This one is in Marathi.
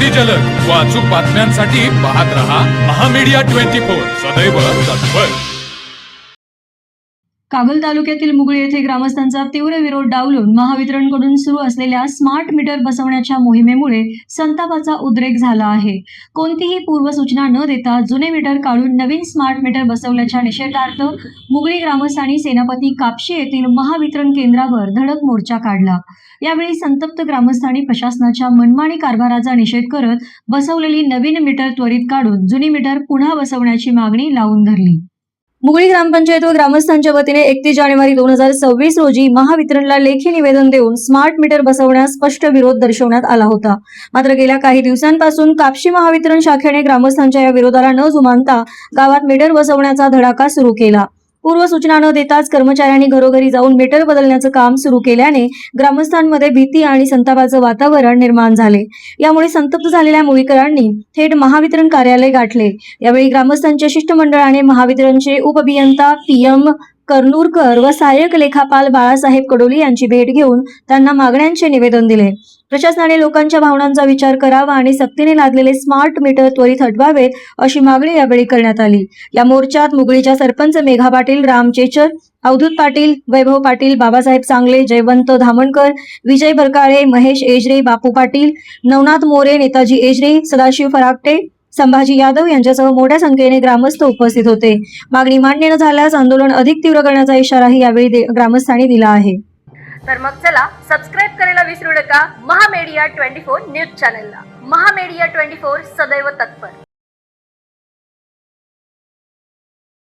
अगदी जलद व अचूक बातम्यांसाठी पाहत रहा महामीडिया 24 सदैव तत्पर। कागल तालुक्यातील मुगळी येथे ग्रामस्थांचा तीव्र विरोध डावलून महावितरणकडून सुरू असलेल्या स्मार्ट मीटर बसवण्याच्या मोहिमेमुळे संतापाचा उद्रेक झाला आहे। कोणतीही पूर्वसूचना न देता जुने मीटर काढून नवीन स्मार्ट मीटर बसवल्याच्या निषेधार्थ मुगळी ग्रामस्थांनी सेनापती कापशी येथील महावितरण केंद्रावर धडक मोर्चा काढला। यावेळी संतप्त ग्रामस्थांनी प्रशासनाच्या मनमानी कारभाराचा निषेध करत बसवलेली नवीन मीटर त्वरित काढून जुनी मीटर पुन्हा बसवण्याची मागणी लावून धरली। मुगळी ग्रामपंचायत व ग्रामस्थांच्या वतीने 31 जानेवारी 2026 रोजी महावितरणला लेखी निवेदन देऊन स्मार्ट मीटर बसवण्यास स्पष्ट विरोध दर्शवण्यात आला होता। मात्र गेल्या काही दिवसांपासून कापशी महावितरण शाखेने ग्रामस्थांच्या या विरोधाला न जुमानता गावात मीटर बसवण्याचा धडाका सुरू केला। पूर्वसूचना न देताच कर्मचाऱ्यांनी घरोघरी जाऊन मीटर बदलण्याचं काम सुरू केल्याने ग्रामस्थांमध्ये भीती आणि संतापाचं वातावरण निर्माण झाले। यामुळे संतप्त झालेल्या मुळीकरांनी थेट महावितरण कार्यालय गाठले। यावेळी ग्रामस्थांच्या शिष्टमंडळाने महावितरणचे उपअभियंता PM करनूरकर व सहाय्यक लेखापाल बाळासाहेब कडोली यांची भेट घेऊन त्यांना मागण्यांचे निवेदन दिले। प्रशासनाने लोकांच्या भावनांचा विचार करावा आणि सक्तीने लादलेले स्मार्ट मीटर त्वरित हटवावेत अशी मागणी यावेळी करण्यात आली। या मोर्चात मुगळीच्या सरपंच मेघा पाटील, राम चेचर, अवधूत पाटील, वैभव पाटील, बाबासाहेब चांगले, जयवंत धामणकर, विजय बरकाळे, महेश एजरे, बापू पाटील, नवनाथ मोरे, नेताजी एजरे, सदाशिव फराकटे, संभाजी यादव यांच्यासह मोठ्या संख्येने ग्रामस्थ उपस्थित होते। मागणी मान्य न झाल्यास आंदोलन अधिक तीव्र करण्याचा इशाराही यावेळी ग्रामस्थांनी दिला आहे। तर मग चला सबस्क्राइब करायला विसरू नका महामीडिया 24 न्यूज चॅनलला। महामीडिया 24 सदैव तत्पर।